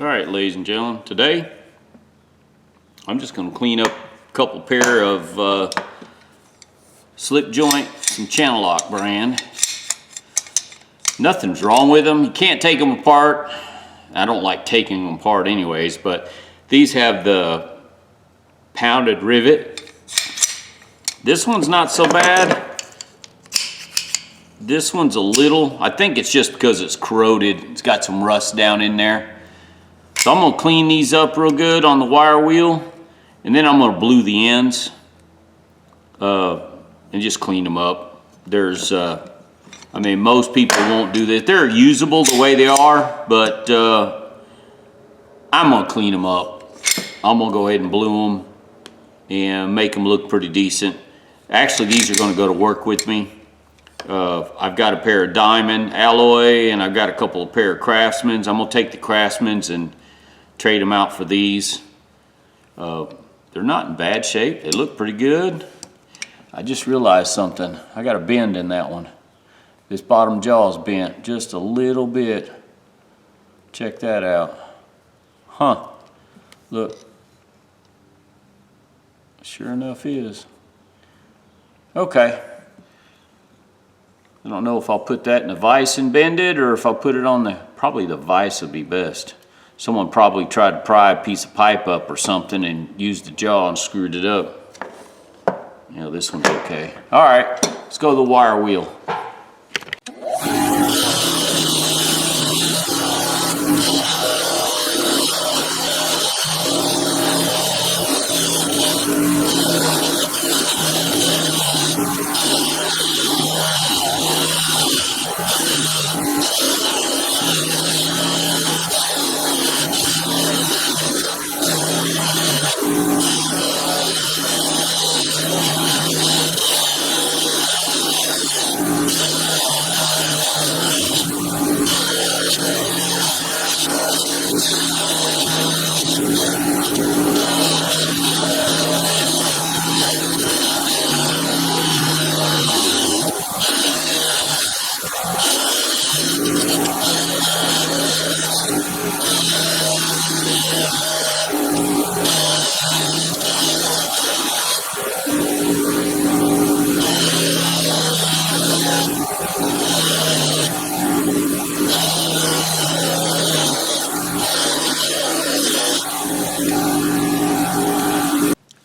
All right, ladies and gentlemen, today I'm just going to clean up a couple pair of slip joint from Channellock brand. Nothing's wrong with them. You can't take them apart. I don't like taking them apart anyways, but these have the pounded rivet. This one's not so bad. This one's a little, I think it's just because it's corroded. It's got some rust down in there. So I'm gonna clean these up real good on the wire wheel, and then I'm gonna blue the ends and just clean them up. I mean, most people won't do this. They're usable the way they are, but I'm gonna clean them up. I'm gonna go ahead and blue them and make them look pretty decent. Actually, these are gonna go to work with me. I've got a pair of diamond alloy, and I've got a couple of pair of Craftsmans. I'm gonna take the Craftsmans and trade them out for these. They're not in bad shape. They look pretty good. I just realized something. I got a bend in that one. This bottom jaw is bent just a little bit. Check that out. Huh. Look. Sure enough is. Okay. I don't know if I'll put that in a vise and bend it, or if I'll put it on probably the vise would be best. Someone probably tried to pry a piece of pipe up or something and used the jaw and screwed it up. You know, this one's okay. All right, let's go to the wire wheel.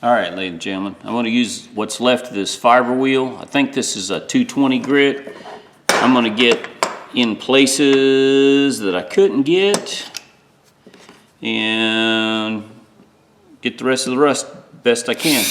All right, ladies and gentlemen, I'm going to use what's left of this fiber wheel. I think this is a 220 grit. I'm going to get in places that I couldn't get and get the rest of the rust best I can.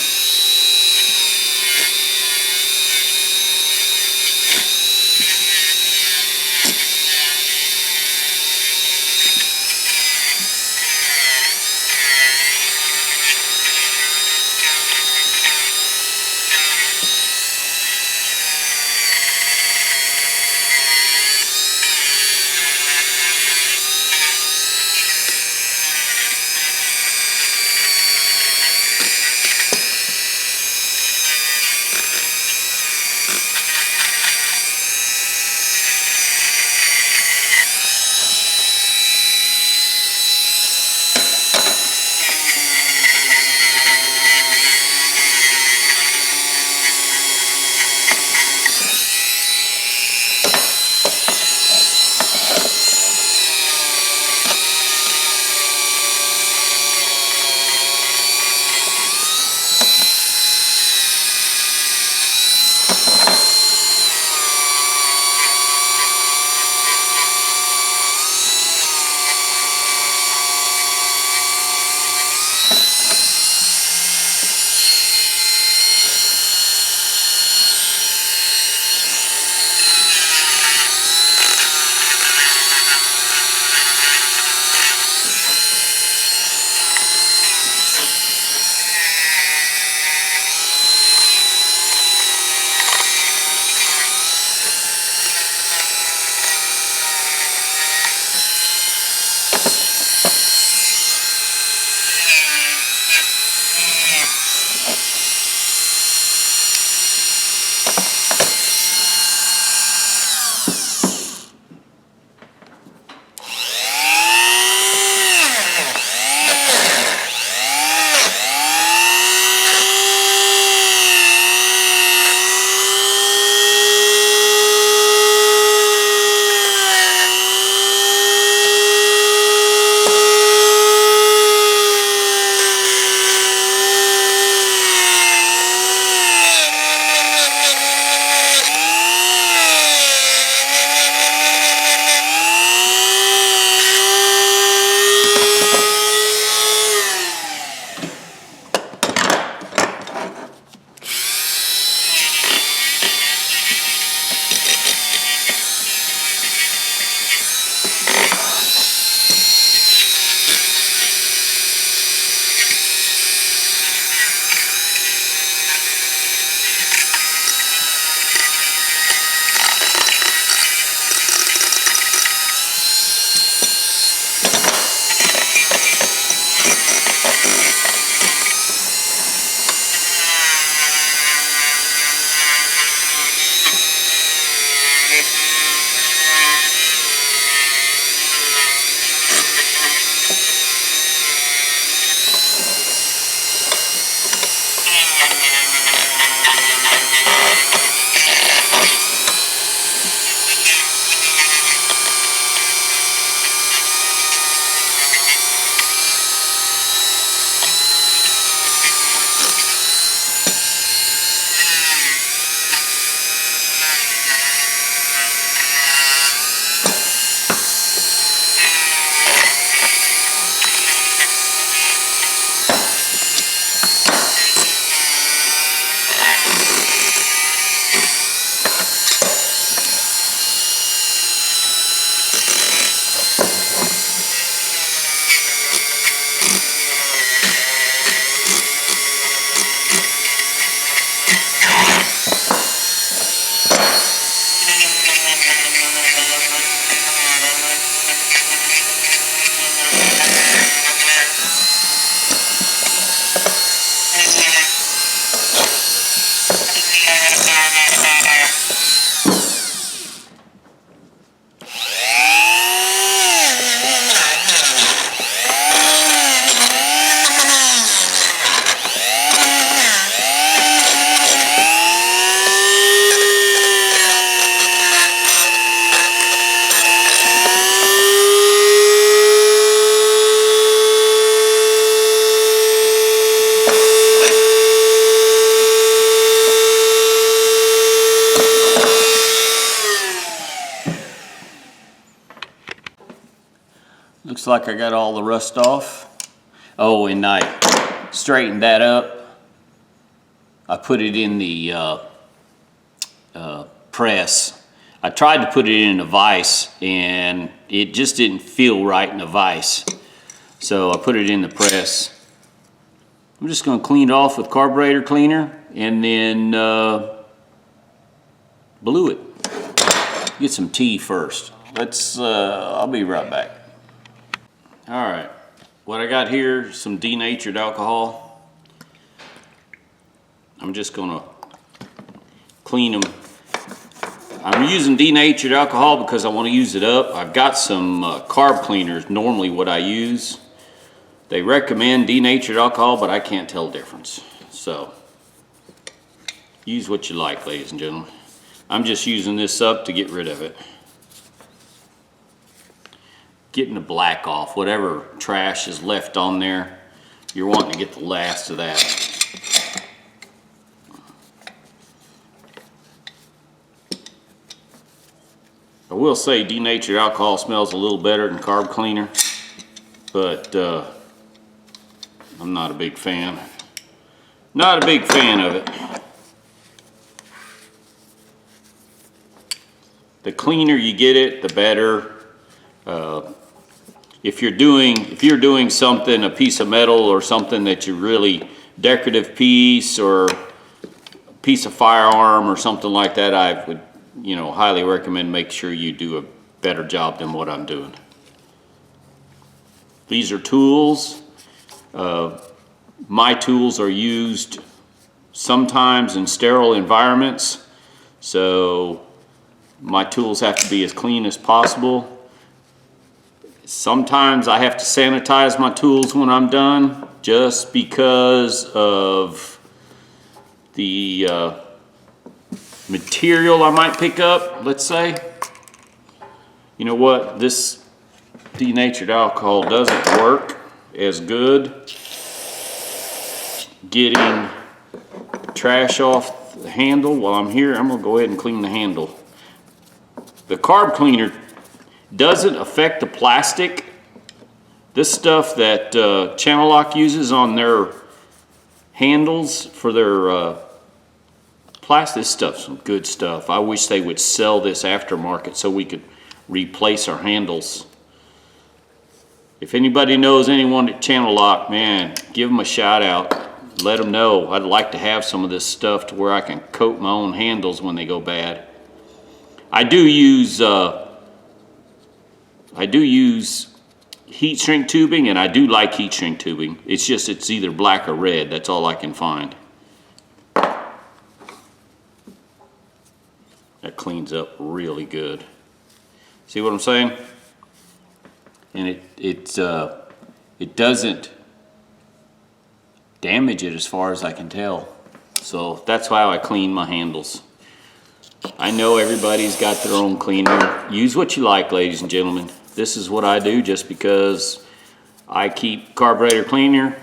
Looks like I got all the rust off. Oh, and I straightened that up. I put it in the press. I tried to put it in a vise and it just didn't feel right in a vise. So I put it in the press. I'm just going to clean it off with carburetor cleaner and then blue it. Get some tea first. I'll be right back. All right, what I got here, some denatured alcohol. I'm just gonna clean them. I'm using denatured alcohol because I want to use it up. I've got some carb cleaners, normally what I use. They recommend denatured alcohol, but I can't tell the difference. So, use what you like, ladies and gentlemen. I'm just using this up to get rid of it. Getting the black off, whatever trash is left on there, you're wanting to get the last of that. I will say denatured alcohol smells a little better than carb cleaner, but I'm not a big fan. Not a big fan of it. The cleaner you get it, the better. If you're doing something, a piece of metal or something that you really decorative piece or a piece of firearm or something like that, I would, highly recommend make sure you do a better job than what I'm doing. These are tools. My tools are used sometimes in sterile environments, so my tools have to be as clean as possible. Sometimes I have to sanitize my tools when I'm done just because of the material I might pick up, let's say. You know what? This denatured alcohol doesn't work as good getting trash off the handle. While I'm here, I'm going to go ahead and clean the handle. The carb cleaner doesn't affect the plastic. This stuff that Channellock uses on their handles for their plastic, this stuff's some good stuff. I wish they would sell this aftermarket so we could replace our handles. If anybody knows anyone at Channellock, man, give them a shout out. Let them know. I'd like to have some of this stuff to where I can coat my own handles when they go bad. I do use heat shrink tubing, and I do like heat shrink tubing. It's just it's either black or red. That's all I can find. That cleans up really good. See what I'm saying? And it doesn't damage it as far as I can tell. So that's how I clean my handles. I know everybody's got their own cleaner. Use what you like, ladies and gentlemen. This is what I do just because I keep carburetor cleaner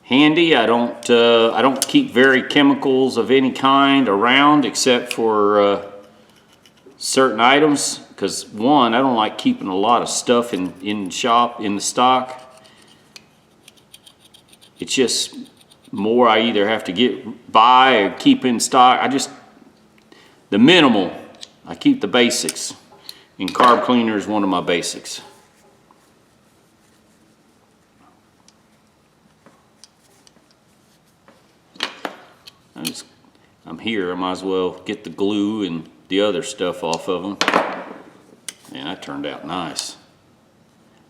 handy. I don't keep very chemicals of any kind around except for certain items, because one, I don't like keeping a lot of stuff in the stock. It's just more I either have to buy or keep in stock. The minimal, I keep the basics, and carb cleaner is one of my basics. I'm here, I might as well get the glue and the other stuff off of them. Man, that turned out nice.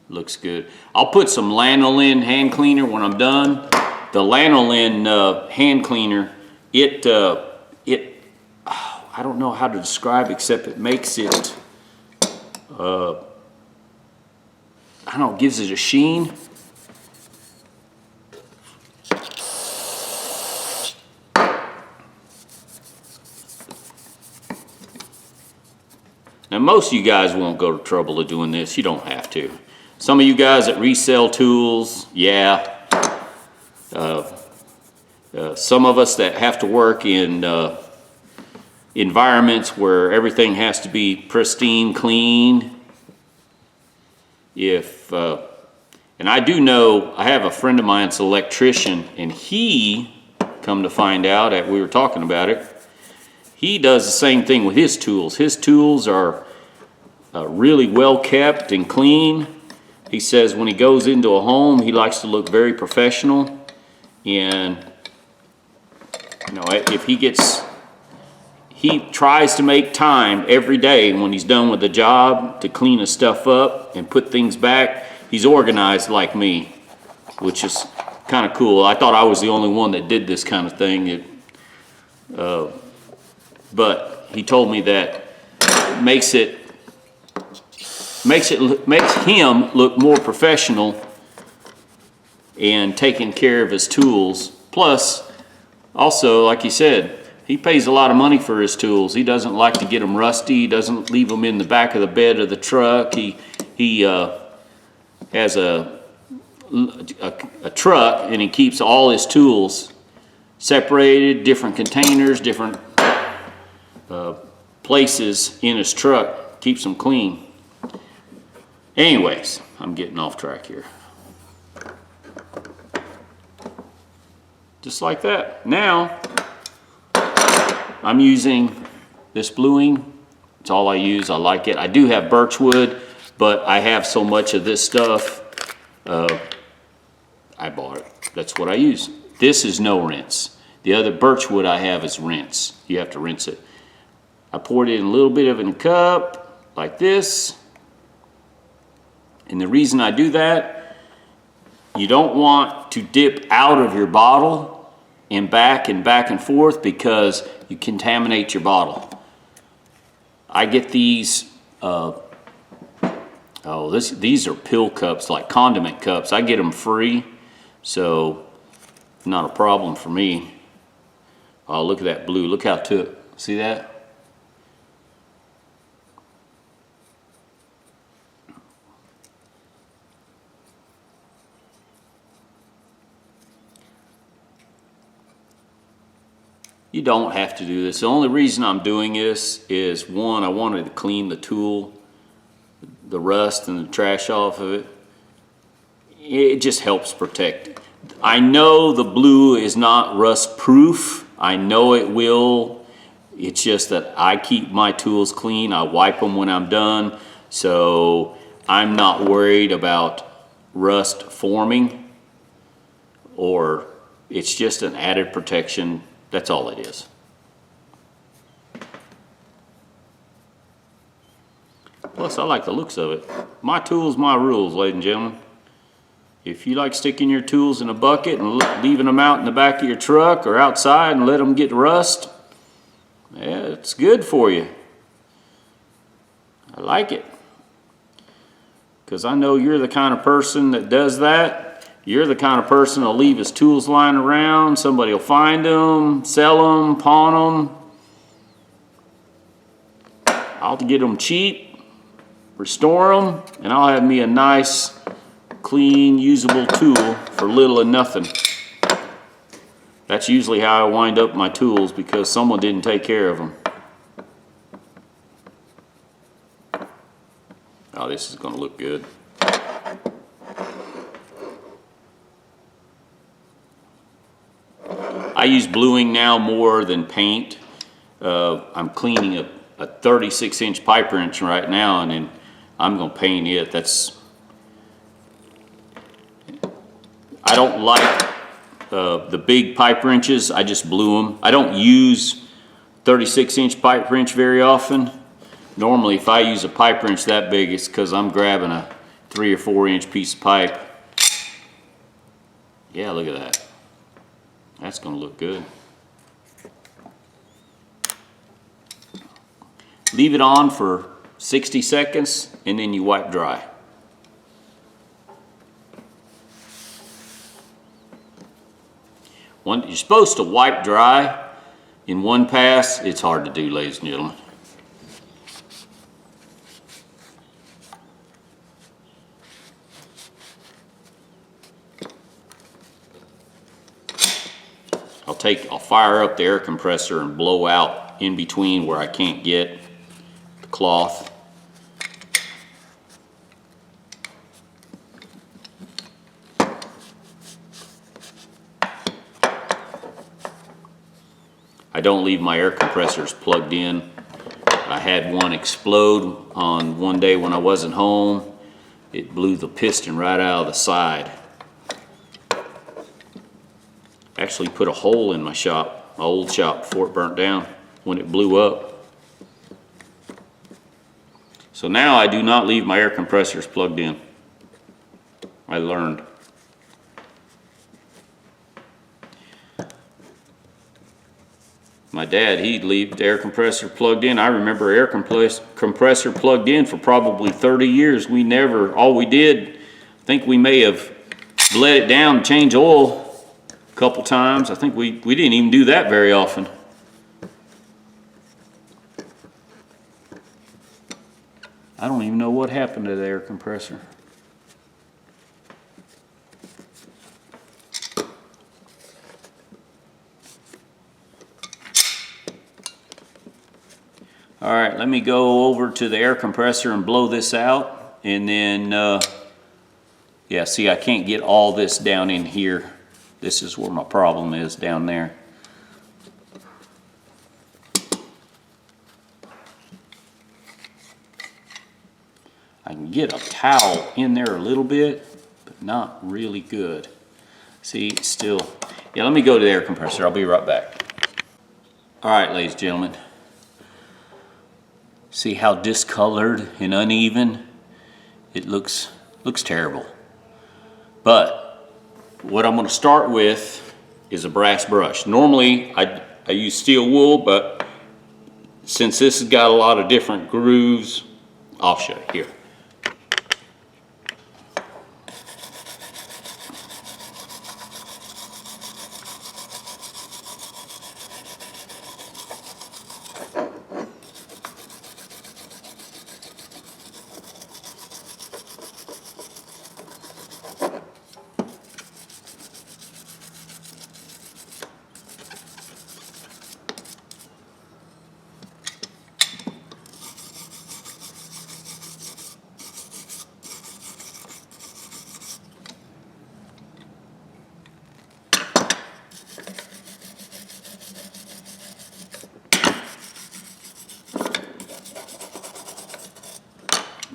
Looks good. I'll put some lanolin hand cleaner when I'm done. The lanolin hand cleaner, I don't know how to describe except it makes it, I don't know, gives it a sheen. Now most of you guys won't go to trouble of doing this. You don't have to. Some of you guys that resell tools, yeah. Some of us that have to work in environments where everything has to be pristine, clean. if, and I do know, I have a friend of mine that's an electrician, and he, come to find out, that we were talking about it, he does the same thing with his tools. His tools are really well kept and clean. He says when he goes into a home, he likes to look very professional. And, you know, if he tries to make time every day when he's done with the job to clean his stuff up and put things back. He's organized like me, which is kind of cool. I thought I was the only one that did this kind of thing. But he told me that it makes him look more professional and taking care of his tools. Plus, also, like he said, he pays a lot of money for his tools. He doesn't like to get them rusty. He doesn't leave them in the back of the bed of the truck. He has a truck, and he keeps all his tools separated, different containers, different places in his truck. Keeps them clean. Anyways, I'm getting off track here. Just like that. Now, I'm using this bluing. It's all I use. I like it. I do have birchwood, but I have so much of this stuff. I bought it. That's what I use. This is no rinse. The other birchwood I have is rinse. You have to rinse it. I poured it in a little bit of a cup, like this. And the reason I do that, you don't want to dip out of your bottle and back and forth, because you contaminate your bottle. I get these, these are pill cups, like condiment cups. I get them free, so not a problem for me. Oh, look at that blue. Look how it took. See that? You don't have to do this. The only reason I'm doing this is, one, I wanted to clean the tool, the rust and the trash off of it. It just helps protect it. I know the blue is not rust proof. I know it will. It's just that I keep my tools clean. I wipe them when I'm done. So I'm not worried about rust forming, or it's just an added protection. That's all it is. Plus, I like the looks of it. My tools, my rules, ladies and gentlemen. If you like sticking your tools in a bucket and leaving them out in the back of your truck or outside and let them get rust, yeah, it's good for you. I like it. Because I know you're the kind of person that does that. You're the kind of person that'll leave his tools lying around. Somebody will find them, sell them, pawn them. I'll get them cheap, restore them, and I'll have me a nice, clean, usable tool for little and nothing. That's usually how I wind up my tools, because someone didn't take care of them. Oh, this is going to look good. I use bluing now more than paint. I'm cleaning a 36-inch pipe wrench right now, and then I'm going to paint it. I don't like the big pipe wrenches. I just blew them. I don't use 36-inch pipe wrench very often. Normally, if I use a pipe wrench that big, it's because I'm grabbing a 3 or 4 inch piece of pipe. Yeah, look at that. That's going to look good. Leave it on for 60 seconds and then you wipe dry. You're supposed to wipe dry in one pass. It's hard to do, ladies and gentlemen. I'll fire up the air compressor and blow out in between where I can't get the cloth. I don't leave my air compressors plugged in. I had one explode on one day when I wasn't home. It blew the piston right out of the side. Actually put a hole in my shop, my old shop, before it burnt down when it blew up. So now I do not leave my air compressors plugged in. I learned. My dad, he'd leave the air compressor plugged in. I remember air compressor plugged in for probably 30 years. We never, all we did, I think we may have bled it down and changed oil a couple times. I think we didn't even do that very often. I don't even know what happened to the air compressor. All right, let me go over to the air compressor and blow this out. And then, yeah, see, I can't get all this down in here. This is where my problem is, down there. I can get a towel in there a little bit, but not really good. See, it's still, yeah, let me go to the air compressor. I'll be right back. All right, ladies and gentlemen. See how discolored and uneven? It looks terrible. But what I'm going to start with is a brass brush. Normally I use steel wool, but since this has got a lot of different grooves, I'll show you here.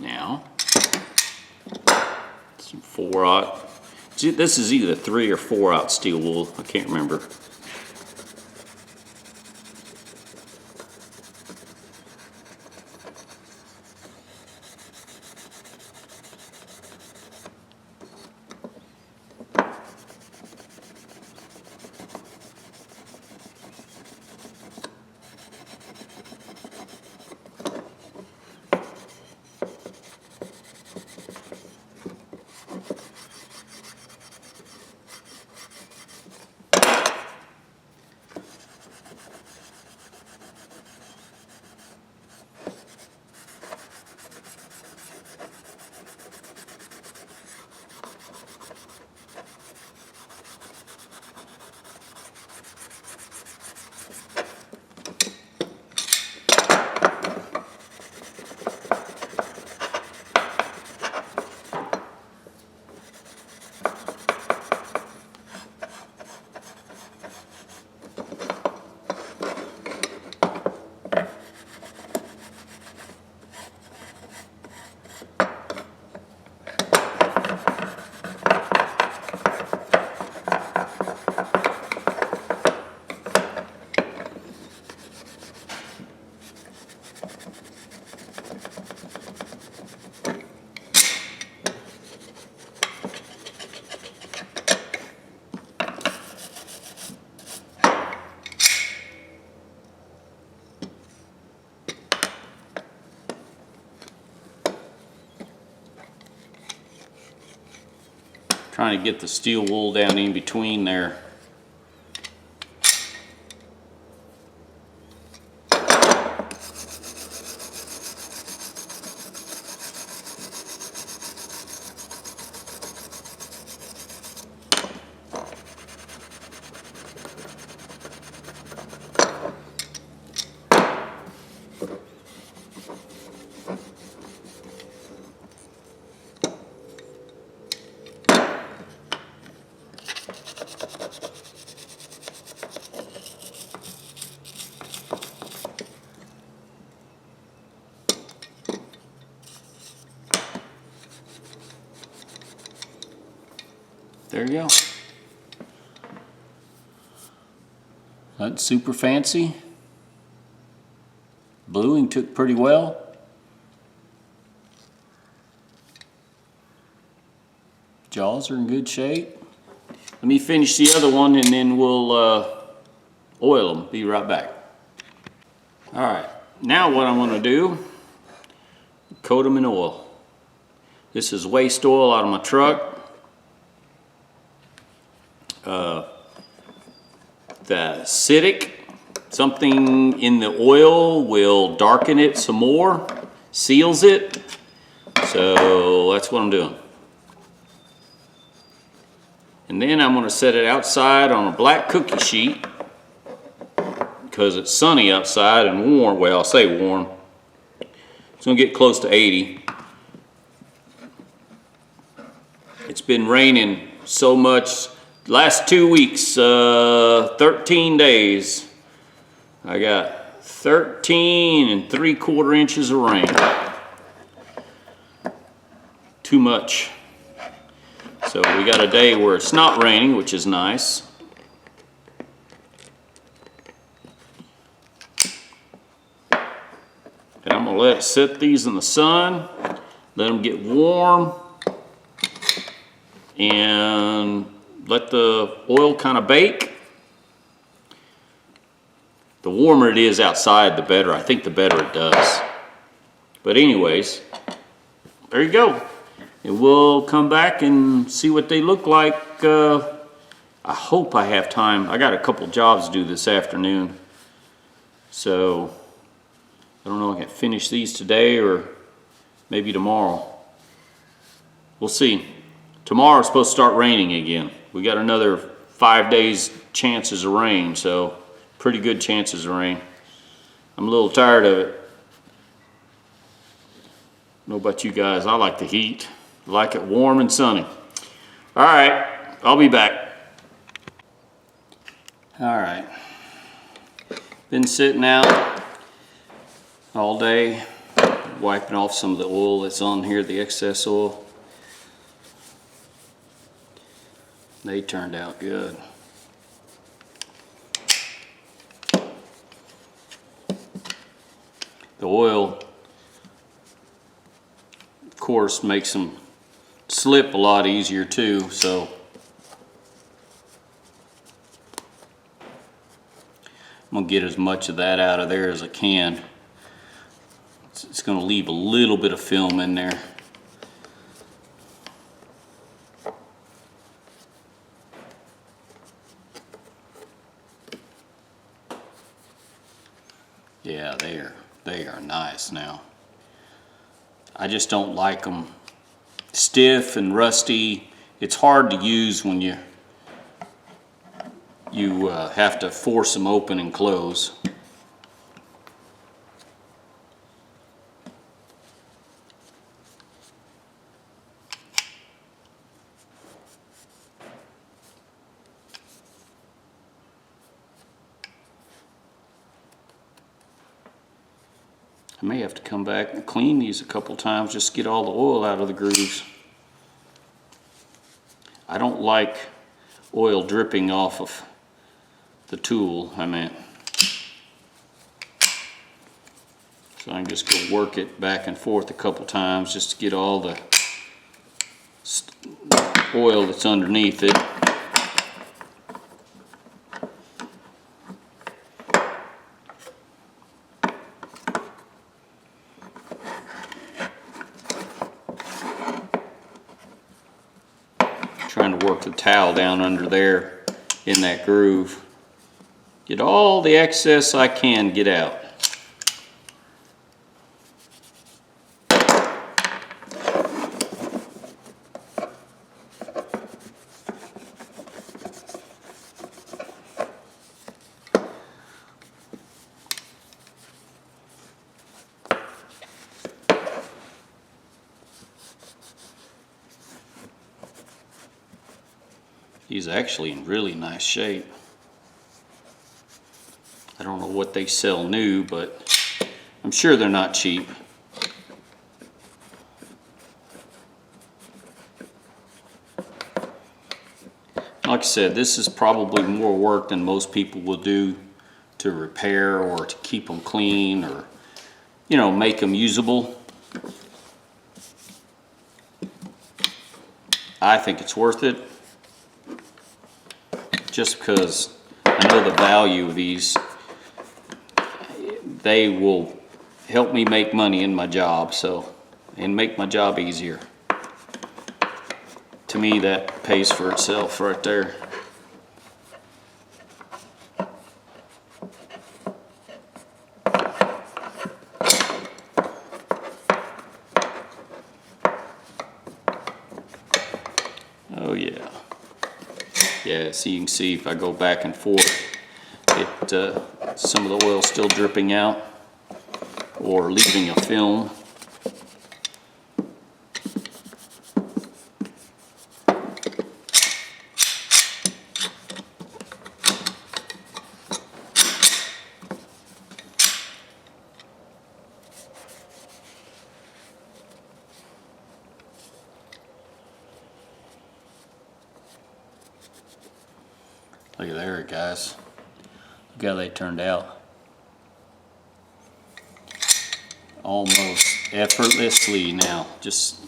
Now, some 4/0. This is either 3 or 4/0 steel wool. I can't remember. Trying to get the steel wool down in between there. there you go. That's super fancy. Bluing took pretty well. Jaws are in good shape. Let me finish the other one and then we'll oil them. Be right back. All right, now what I'm gonna do, coat them in oil. This is waste oil out of my truck. The acidic, something in the oil will darken it some more, seals it. So that's what I'm doing. And then I'm gonna set it outside on a black cookie sheet because it's sunny outside and warm. Well, I'll say warm. It's gonna get close to 80. It's been raining so much. Last 2 weeks, 13 days, I got 13 3/4 inches of rain. Too much. So we got a day where it's not raining, which is nice. And I'm gonna let it sit these in the sun, let them get warm, and let the oil kind of bake. The warmer it is outside, the better. I think the better it does. But anyways, there you go. And we'll come back and see what they look like. I hope I have time. I got a couple jobs to do this afternoon. So I don't know if I can finish these today or maybe tomorrow. We'll see. Tomorrow's supposed to start raining again. We got another 5 days chances of rain, so pretty good chances of rain. I'm a little tired of it. I don't know about you guys, I like the heat. I like it warm and sunny. All right, I'll be back. All right, been sitting out all day, wiping off some of the oil that's on here, the excess oil. They turned out good. The oil, of course, makes them slip a lot easier too, so I'm gonna get as much of that out of there as I can. It's gonna leave a little bit of film in there. Yeah, they are nice now. I just don't like them stiff and rusty. It's hard to use when you have to force them open and close. I may have to come back and clean these a couple times just to get all the oil out of the grooves. I don't like oil dripping off of the tool, I meant. So I can just go work it back and forth a couple times just to get all the oil that's underneath it. Trying to work the towel down under there in that groove. Get all the excess I can get out. He's actually in really nice shape. I don't know what they sell new, but I'm sure they're not cheap. like I said, this is probably more work than most people will do to repair or to keep them clean or, you know, make them usable. I think it's worth it just because I know the value of these. They will help me make money in my job, and make my job easier. To me, that pays for itself right there. Oh yeah. Yeah, so you can see if I go back and forth, some of the oil still dripping out or leaving a film. Look at there, guys. Look how they turned out. Almost effortlessly now. Just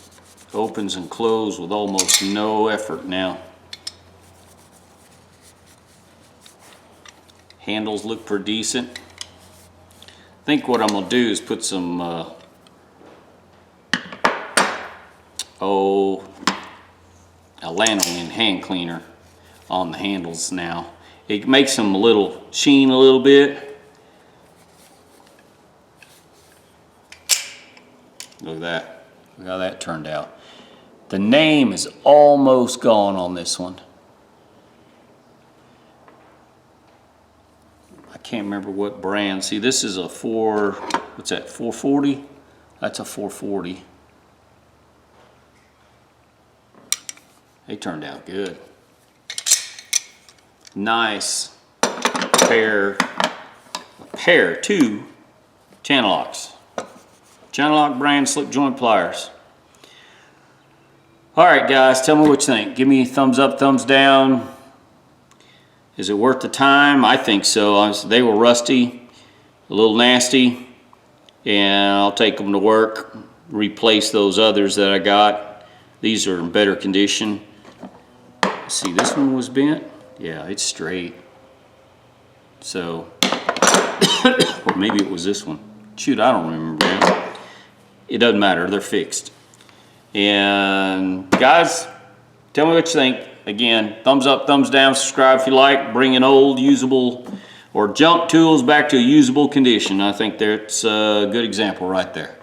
opens and closes with almost no effort now. Handles look pretty decent. I think what I'm gonna do is put some a lanolin hand cleaner on the handles now. It makes them a little sheen a little bit. Look at that. Look how that turned out. The name is almost gone on this one. I can't remember what brand. See, this is a what's that, 440? That's a 440. They turned out good. Nice pair two Channellocks. Channellock brand slip joint pliers. All right, guys, tell me what you think. Give me a thumbs up, thumbs down. Is it worth the time? I think so. They were rusty, a little nasty, and I'll take them to work, replace those others that I got. These are in better condition. See, this one was bent. Yeah, it's straight. So, or maybe it was this one. Shoot, I don't remember now. It doesn't matter, they're fixed. And guys, tell me what you think. Again, thumbs up, thumbs down, subscribe if you like. Bringing old, usable, or junk tools back to a usable condition. I think that's a good example right there.